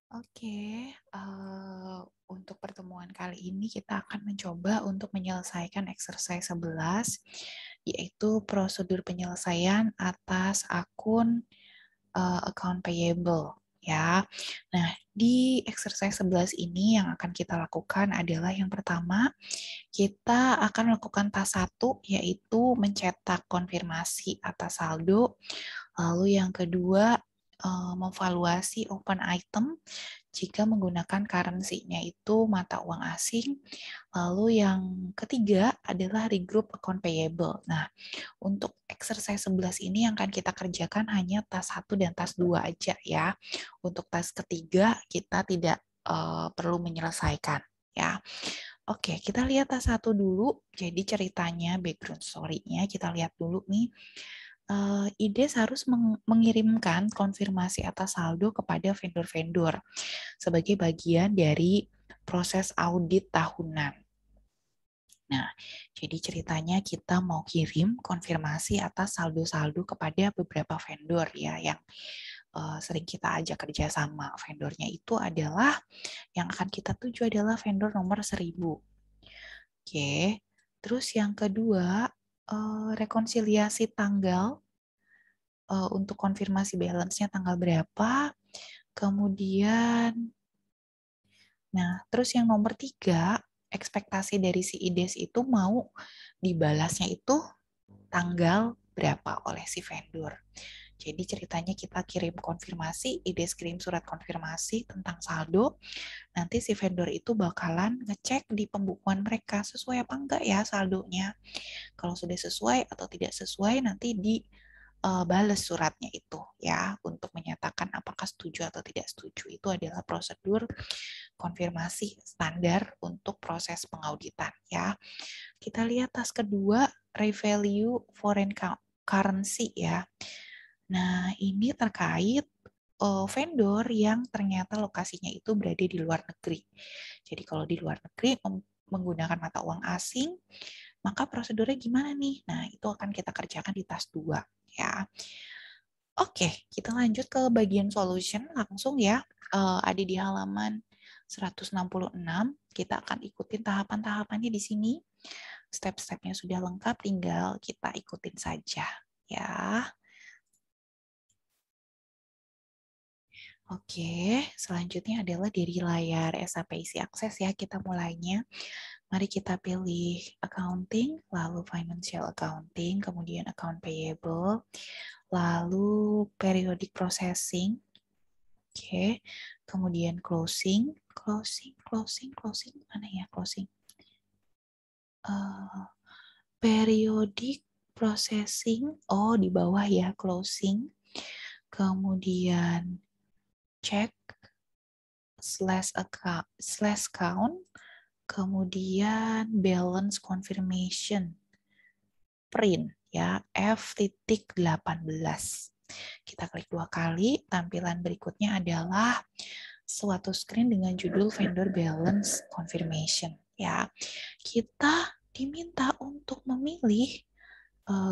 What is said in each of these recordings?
Oke, untuk pertemuan kali ini kita akan mencoba untuk menyelesaikan exercise 11, yaitu prosedur penyelesaian atas akun account payable ya. Nah, di exercise 11 ini yang akan kita lakukan adalah yang pertama, kita akan melakukan task 1 yaitu mencetak konfirmasi atas saldo. Lalu yang kedua, memvaluasi open item jika menggunakan currency-nya itu mata uang asing. Lalu yang ketiga adalah regroup account payable. Nah, untuk exercise 11 ini yang akan kita kerjakan hanya task 1 dan task 2 aja ya. Untuk task ketiga kita tidak perlu menyelesaikan ya. Oke, kita lihat task 1 dulu. Jadi ceritanya, background story-nya kita lihat dulu nih. IDES harus mengirimkan konfirmasi atas saldo kepada vendor-vendor sebagai bagian dari proses audit tahunan. Nah, jadi ceritanya kita mau kirim konfirmasi atas saldo-saldo kepada beberapa vendor ya yang sering kita ajak kerjasama. Vendornya itu adalah yang akan kita tuju adalah vendor nomor 1000. Oke, terus yang kedua rekonsiliasi tanggal untuk konfirmasi balance-nya tanggal berapa. Kemudian, nah terus yang nomor 3, ekspektasi dari si IDES itu mau dibalasnya itu tanggal berapa oleh si vendor. Jadi ceritanya kita kirim konfirmasi, IDES kirim surat konfirmasi tentang saldo, nanti si vendor itu bakalan ngecek di pembukuan mereka sesuai apa enggak ya saldonya. Kalau sudah sesuai atau tidak sesuai nanti balas suratnya itu ya untuk menyatakan apakah setuju atau tidak setuju. Itu adalah prosedur konfirmasi standar untuk proses pengauditan ya. Kita lihat task kedua, revalue foreign currency ya. Nah, ini terkait vendor yang ternyata lokasinya itu berada di luar negeri. Jadi kalau di luar negeri menggunakan mata uang asing, maka prosedurnya gimana nih? Nah, itu akan kita kerjakan di task 2 ya. Oke, kita lanjut ke bagian solution langsung ya. Ada di halaman 166. Kita akan ikutin tahapan-tahapannya di sini. Step-stepnya sudah lengkap, tinggal kita ikutin saja ya. Oke, selanjutnya adalah dari layar SAP isi akses ya, kita mulainya. Mari kita pilih accounting, lalu financial accounting, kemudian account payable, lalu periodic processing, oke, kemudian closing, mana ya closing? Periodic processing, oh di bawah ya closing, kemudian check slash count, kemudian balance confirmation, print ya F.18. Kita klik 2 kali, tampilan berikutnya adalah suatu screen dengan judul vendor balance confirmation ya. Kita diminta untuk memilih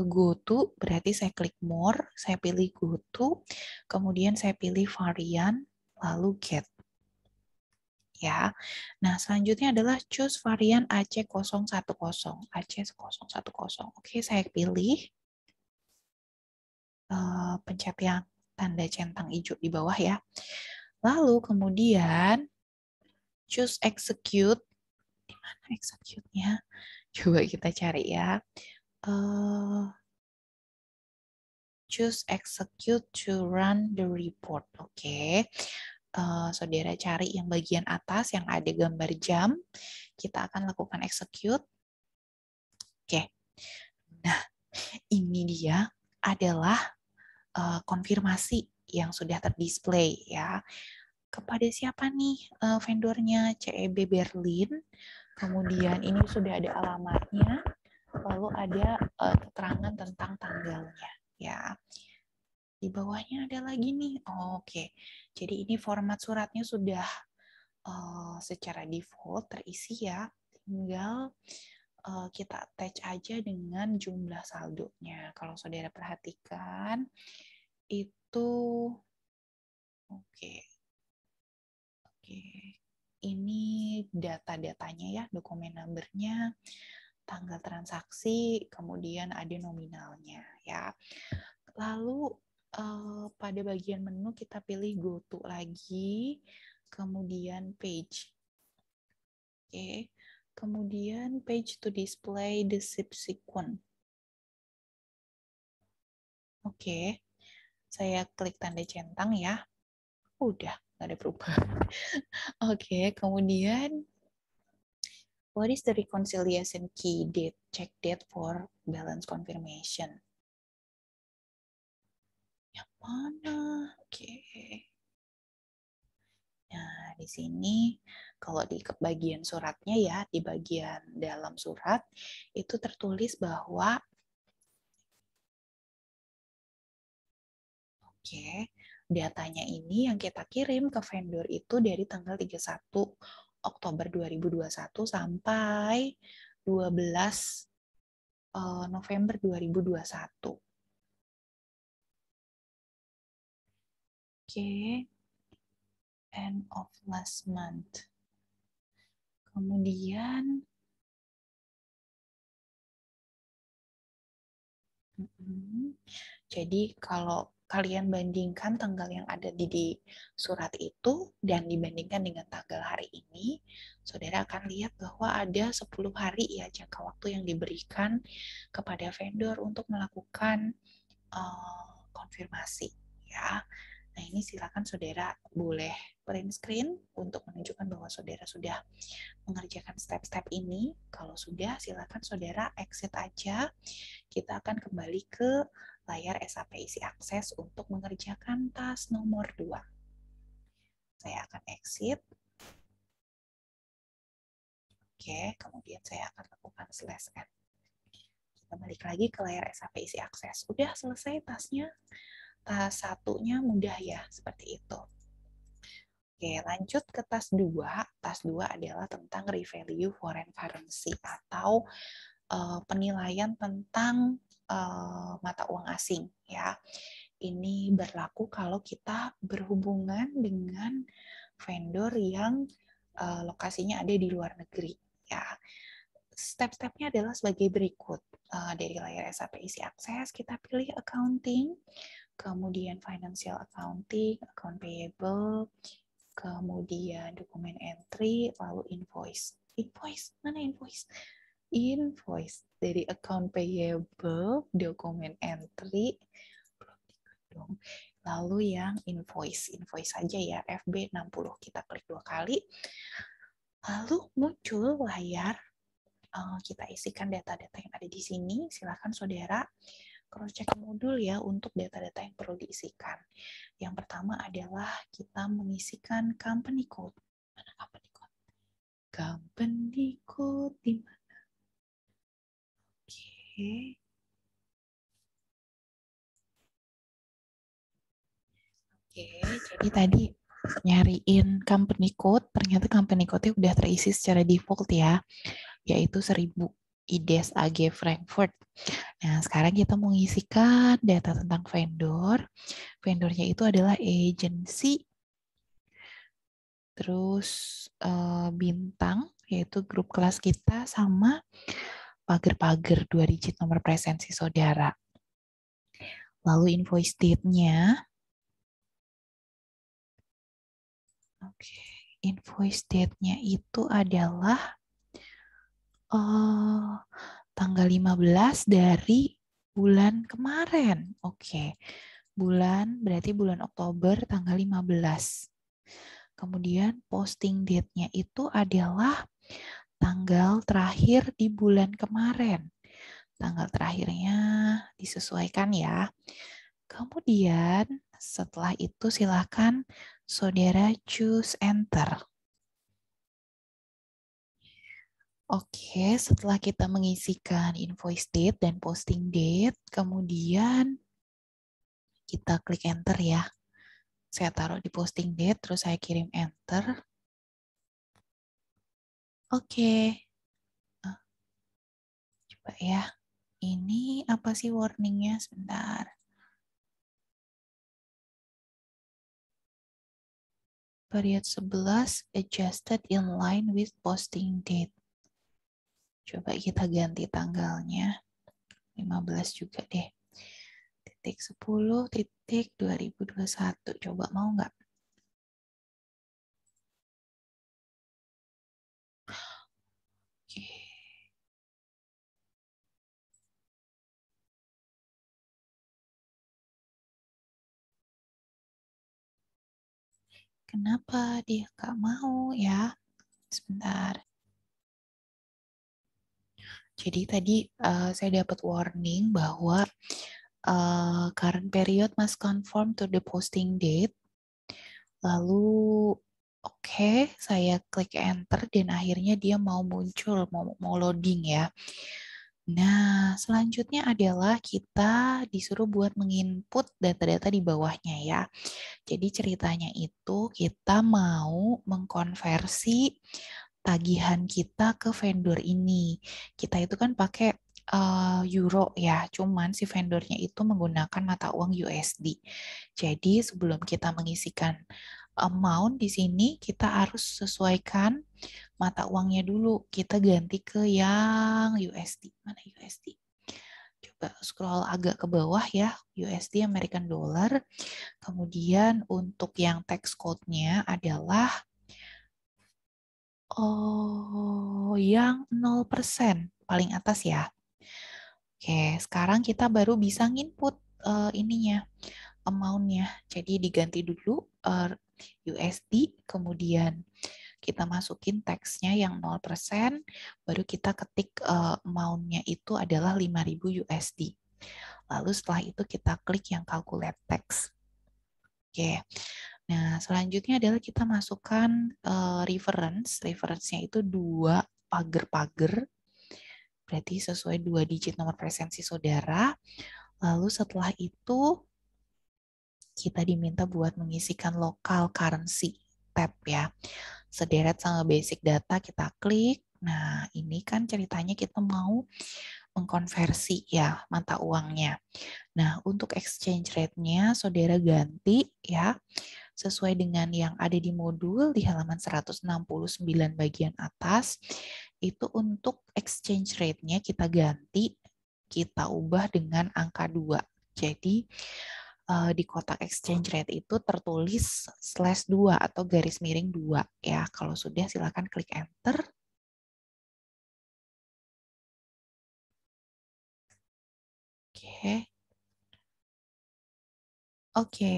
go to, berarti saya klik more, saya pilih go to, kemudian saya pilih varian, lalu get. Ya. Nah, selanjutnya adalah choose varian AC010. AC010. Oke, saya pilih pencet yang tanda centang hijau di bawah ya. Lalu kemudian choose execute. Di mana execute-nya? Coba kita cari ya. Choose execute to run the report. Oke. Saudara cari yang bagian atas yang ada gambar jam. Kita akan lakukan execute. Oke. Nah, ini dia adalah konfirmasi yang sudah terdisplay ya. Kepada siapa nih vendornya? CEB Berlin. Kemudian ini sudah ada alamatnya, lalu ada keterangan tentang tanggalnya ya. Di bawahnya ada lagi nih. Oh, oke. Jadi ini format suratnya sudah secara default terisi ya. Tinggal kita attach aja dengan jumlah saldonya. Kalau saudara perhatikan itu oke. ini data-datanya ya, dokumen number-nya, tanggal transaksi, kemudian ada nominalnya ya. Lalu pada bagian menu kita pilih go to lagi, kemudian page. Oke. Kemudian page to display the subsequent. Oke. Saya klik tanda centang ya. Udah, nggak ada perubahan. Oke, kemudian what is the reconciliation key date? Check date for balance confirmation. Yang mana? Oke. Nah, di sini kalau di bagian suratnya ya, di bagian dalam surat itu tertulis bahwa datanya ini yang kita kirim ke vendor itu dari tanggal 31 Oktober 2021 sampai 12 November 2021. End of last month. Kemudian jadi kalau kalian bandingkan tanggal yang ada di surat itu dan dibandingkan dengan tanggal hari ini, saudara akan lihat bahwa ada 10 hari ya jangka waktu yang diberikan kepada vendor untuk melakukan konfirmasi ya. Nah, ini silakan saudara boleh print screen untuk menunjukkan bahwa saudara sudah mengerjakan step-step ini. Kalau sudah, silakan saudara exit aja. Kita akan kembali ke layar SAP isi akses untuk mengerjakan task nomor 2. Saya akan exit. Oke, kemudian saya akan lakukan /n. Kita balik lagi ke layar SAP isi akses. Udah selesai tasnya. Tas satunya mudah ya, seperti itu. Oke, lanjut ke tas 2. Tas 2 adalah tentang revalue foreign currency atau penilaian tentang mata uang asing ya. Ini berlaku kalau kita berhubungan dengan vendor yang lokasinya ada di luar negeri ya. Step-stepnya adalah sebagai berikut. Dari layar SAP isi akses kita pilih accounting, kemudian financial accounting, account payable, kemudian dokumen entry, lalu invoice. Invoice, mana invoice? Invoice dari account payable, dokumen entry, lalu yang invoice saja ya, FB60 kita klik 2 kali, lalu muncul layar, kita isikan data-data yang ada di sini. Silakan saudara cross check modul ya untuk data-data yang perlu diisikan. Yang pertama adalah kita mengisikan company code. Mana company code? Company code di mana? Oke. Jadi tadi nyariin company code, ternyata company code-nya udah terisi secara default ya, yaitu 1000 IDES AG Frankfurt. Nah, sekarang kita mau mengisikan data tentang vendor. Vendornya itu adalah agency, terus bintang, yaitu grup kelas kita, sama pagar-pagar 2 digit nomor presensi saudara. Lalu invoice date-nya. Oke, invoice date-nya itu adalah tanggal 15 dari bulan kemarin. Oke. Berarti bulan Oktober tanggal 15. Kemudian posting date-nya itu adalah tanggal terakhir di bulan kemarin. Tanggal terakhirnya disesuaikan ya. Kemudian setelah itu silakan saudara choose enter. Oke, setelah kita mengisikan invoice date dan posting date, kemudian kita klik enter ya. Saya taruh di posting date, terus saya kirim enter. Oke. Coba ya. Ini apa sih warningnya? Sebentar. period 11 adjusted in line with posting date. Coba kita ganti tanggalnya. 15 juga deh. Titik 10 titik 2021. Coba mau nggak? Oke. Kenapa dia nggak mau ya? Sebentar. Jadi tadi saya dapat warning bahwa current period must conform to the posting date. Lalu oke, saya klik enter dan akhirnya dia mau muncul, mau loading ya. Nah, selanjutnya adalah kita disuruh buat menginput data-data di bawahnya ya. Jadi ceritanya itu kita mau mengkonversi tagihan kita ke vendor ini. Kita itu kan pakai euro ya, cuman si vendornya itu menggunakan mata uang USD. Jadi sebelum kita mengisikan amount di sini, kita harus sesuaikan mata uangnya dulu. Kita ganti ke yang USD. Mana USD? Coba scroll agak ke bawah ya, USD American Dollar. Kemudian untuk yang tax code-nya adalah yang 0%, paling atas ya. Oke, sekarang kita baru bisa nginput ininya, amount-nya. Jadi diganti dulu USD, kemudian kita masukin teksnya yang 0%, baru kita ketik amount-nya itu adalah 5.000 USD. Lalu setelah itu kita klik yang calculate text. Oke. Nah, selanjutnya adalah kita masukkan reference. Reference-nya itu 2 pagar-pagar. Berarti sesuai 2 digit nomor presensi saudara. Lalu setelah itu kita diminta buat mengisikan local currency tab ya. Sederet sama basic data kita klik. Nah, ini kan ceritanya kita mau mengkonversi ya mata uangnya. Nah, untuk exchange rate-nya saudara ganti ya sesuai dengan yang ada di modul di halaman 169 bagian atas. Itu untuk exchange rate-nya kita ganti, kita ubah dengan angka 2. Jadi di kotak exchange rate itu tertulis /2 atau garis miring 2 ya. Kalau sudah silakan klik enter. Oke. Oke.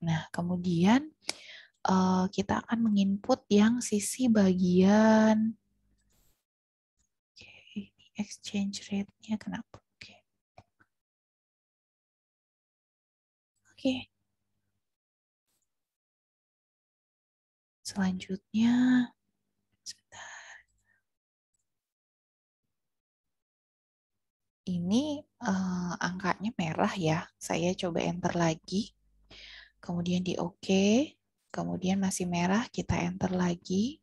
Nah, kemudian kita akan menginput yang sisi bagian exchange rate-nya kenapa? Oke. Selanjutnya, sebentar. Ini angkanya merah ya. Saya coba enter lagi. Kemudian di OK. Kemudian masih merah, kita enter lagi.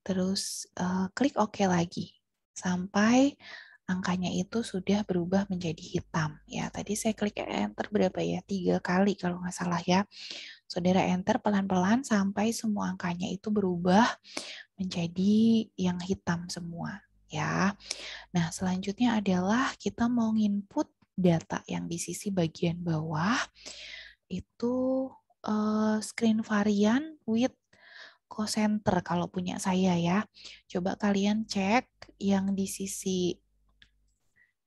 Terus klik OK lagi. Sampai angkanya itu sudah berubah menjadi hitam. Ya, tadi saya klik enter berapa ya? 3 kali kalau nggak salah ya. Saudara enter pelan-pelan sampai semua angkanya itu berubah menjadi yang hitam semua. Ya. Nah, selanjutnya adalah kita mau input data yang di sisi bagian bawah itu screen varian with center kalau punya saya ya. Coba kalian cek yang di sisi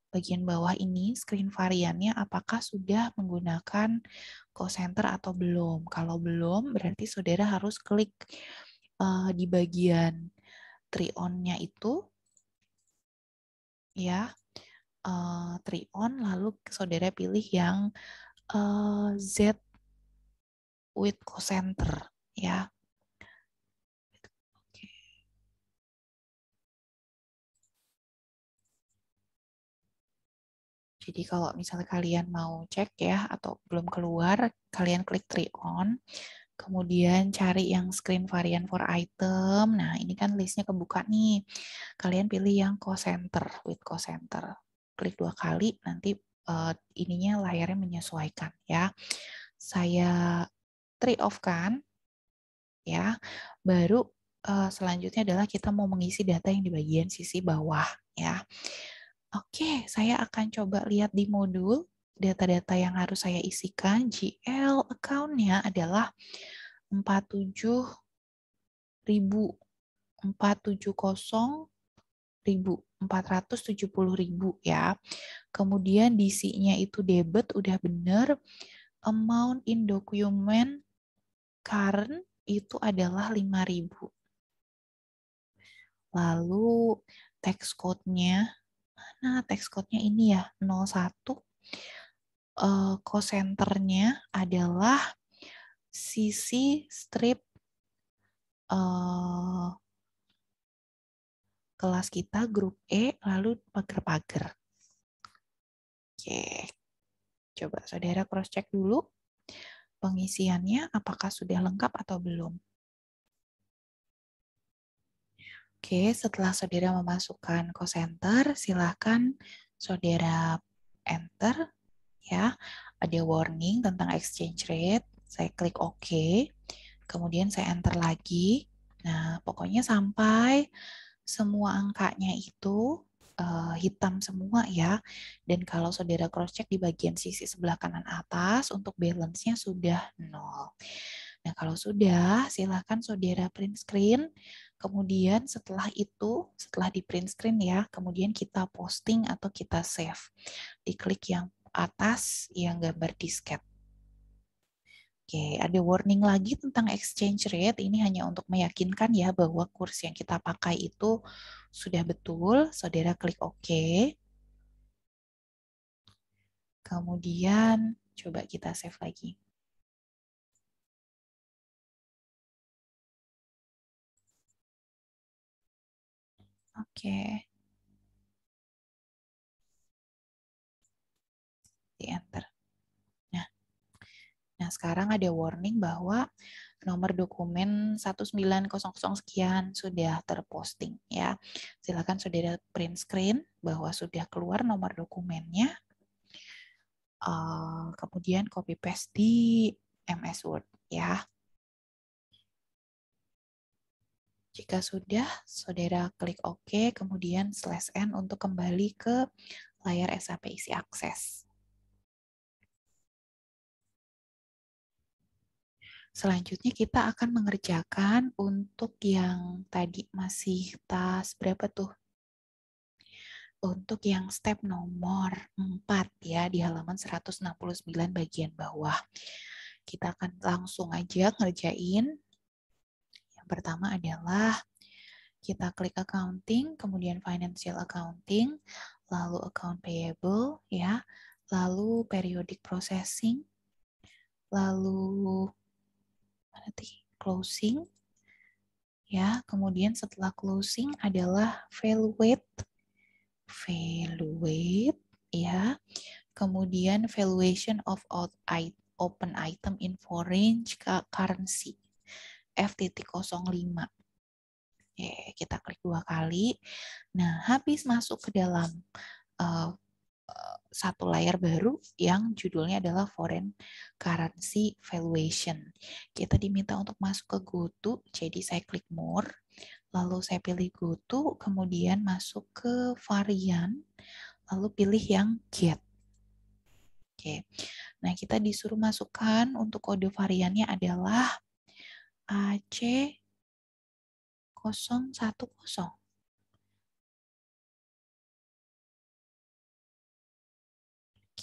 bagian bawah ini screen variannya apakah sudah menggunakan center atau belum. Kalau belum berarti saudara harus klik di bagian try on-nya itu ya. Try on lalu saudara pilih yang Z with center ya. Oke. Jadi kalau misalnya kalian mau cek ya atau belum keluar, kalian klik try on, kemudian cari yang screen variant for item. Nah, ini kan listnya kebuka nih. Kalian pilih yang center with center. Klik 2 kali, nanti ininya layarnya menyesuaikan ya. Saya try off kan. ya. Baru selanjutnya adalah kita mau mengisi data yang di bagian sisi bawah, ya. Oke, saya akan coba lihat di modul data-data yang harus saya isikan. GL account-nya adalah 470.470.470.000 ya. Kemudian DC-nya itu debit udah bener. Amount in document current itu adalah 5.000. Lalu text code-nya, nah text code-nya ini ya 01. Cost center-nya adalah sisi strip kelas kita grup E, lalu pagar-pagar. Oke, coba saudara cross check dulu pengisiannya apakah sudah lengkap atau belum. Oke, setelah saudara memasukkan cost center, silakan saudara enter ya. Ada warning tentang exchange rate, saya klik OK. Kemudian saya enter lagi. Nah, pokoknya sampai semua angkanya itu hitam semua ya. Dan kalau saudara cross check di bagian sisi sebelah kanan atas untuk balance-nya sudah 0. Nah, kalau sudah, silakan saudara print screen. Kemudian setelah itu, setelah di print screen ya, kemudian kita posting atau kita save. Diklik yang atas yang gambar disket. Oke, ada warning lagi tentang exchange rate. Ini hanya untuk meyakinkan ya bahwa kurs yang kita pakai itu sudah betul. Saudara klik OK. Kemudian coba kita save lagi. Oke. Di enter. Nah, sekarang ada warning bahwa nomor dokumen 1900 sekian sudah terposting ya. Silakan saudara print screen bahwa sudah keluar nomor dokumennya. Kemudian copy paste di MS Word ya. Jika sudah, saudara klik OK, kemudian /N untuk kembali ke layar SAP isi akses. Selanjutnya kita akan mengerjakan untuk yang tadi masih tas berapa tuh? Untuk yang step nomor 4 ya di halaman 169 bagian bawah. Kita akan langsung aja ngerjain. Yang pertama adalah kita klik accounting, kemudian financial accounting, lalu account payable ya, lalu periodic processing, lalu closing ya, kemudian setelah closing adalah valuate ya, kemudian valuation of open item in foreign currency F.05. Kita klik 2 kali. Nah, habis masuk ke dalam satu layar baru yang judulnya adalah foreign currency valuation. Kita diminta untuk masuk ke GoTo, jadi saya klik more, lalu saya pilih GoTo, kemudian masuk ke varian, lalu pilih yang get. Oke. Nah, kita disuruh masukkan untuk kode variannya adalah AC010.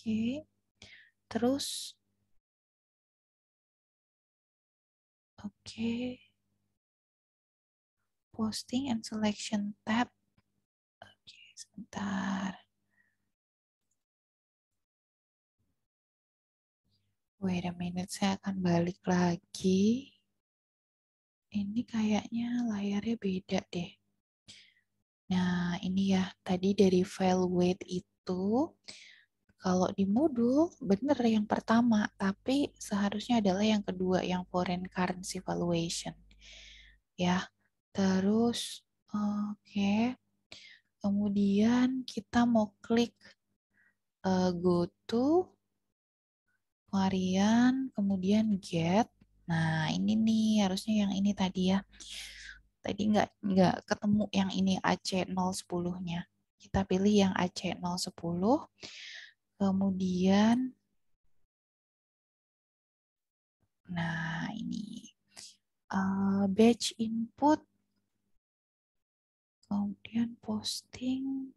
Oke. Terus posting and selection tab. Oke, sebentar. Wait a minute, saya akan balik lagi. Ini kayaknya layarnya beda deh. Nah, ini ya, tadi dari file weight itu, kalau di modul, benar yang pertama, tapi seharusnya adalah yang kedua, yang foreign currency valuation. Ya, terus, oke. Kemudian kita mau klik go to, varian, kemudian get. Nah, ini nih harusnya yang ini tadi ya. Tadi nggak ketemu yang ini AC010-nya. Kita pilih yang AC010. Kemudian, nah ini batch input. Kemudian posting.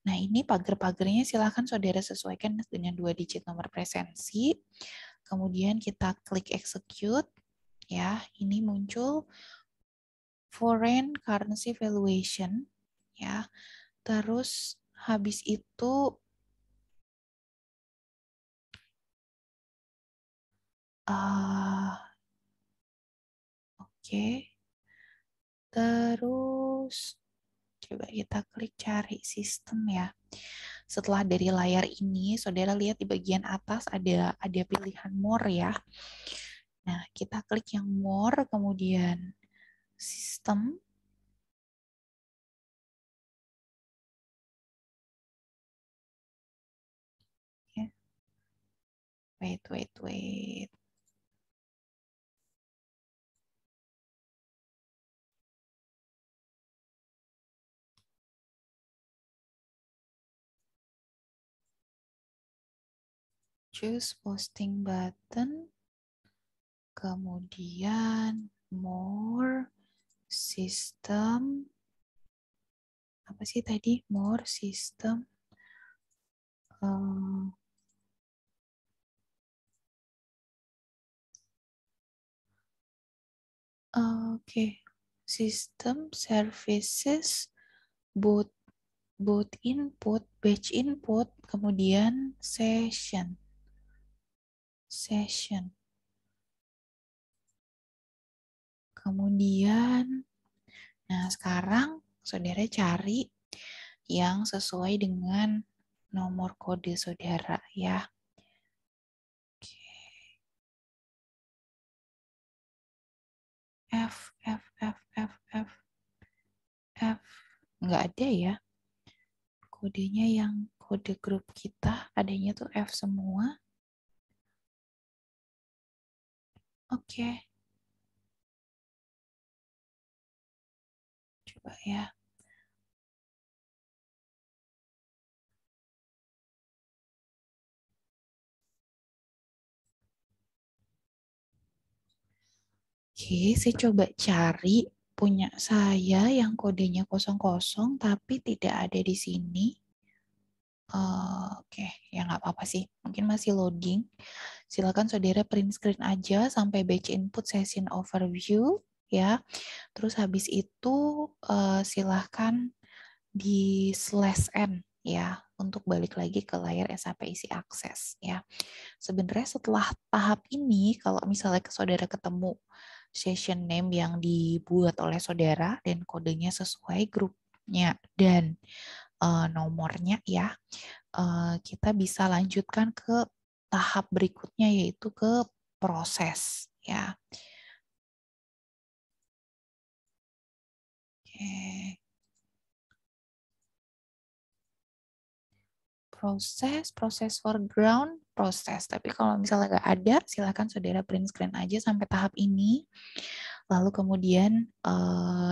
Nah, ini pagar-pagarnya silakan saudara sesuaikan dengan 2 digit nomor presensi. Kemudian kita klik execute. Ya, ini muncul foreign currency valuation. Ya, terus habis itu oke. Terus coba kita klik cari sistem ya. Setelah dari layar ini, saudara lihat di bagian atas ada pilihan more ya. Nah, kita klik yang more, kemudian sistem. Ya. Wait. Choose posting button. Kemudian more system. Apa sih tadi? More system. Oke. System services boot boot input, batch input, kemudian session. Kemudian, nah sekarang saudara cari yang sesuai dengan nomor kode saudara ya. F. Nggak ada ya. Kodenya yang kode grup kita, adanya tuh F semua. Oke. Coba ya. Oke, saya coba cari punya saya yang kodenya 00 tapi tidak ada di sini. Oke, ya nggak apa-apa sih. Mungkin masih loading. Silakan saudara print screen aja sampai batch input session overview ya. Terus habis itu silahkan di /n ya untuk balik lagi ke layar SAP isi akses ya. Sebenarnya setelah tahap ini, kalau misalnya saudara ketemu session name yang dibuat oleh saudara dan kodenya sesuai grupnya dan nomornya ya, kita bisa lanjutkan ke tahap berikutnya yaitu ke proses ya. Oke. Proses foreground, proses. Tapi kalau misalnya nggak ada, silakan saudara print screen aja sampai tahap ini. Lalu kemudian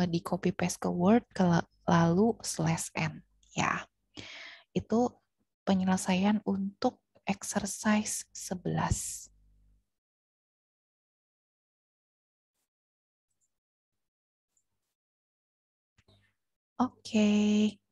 di copy paste ke Word, lalu /n. Ya, itu penyelesaian untuk exercise 11. Oke.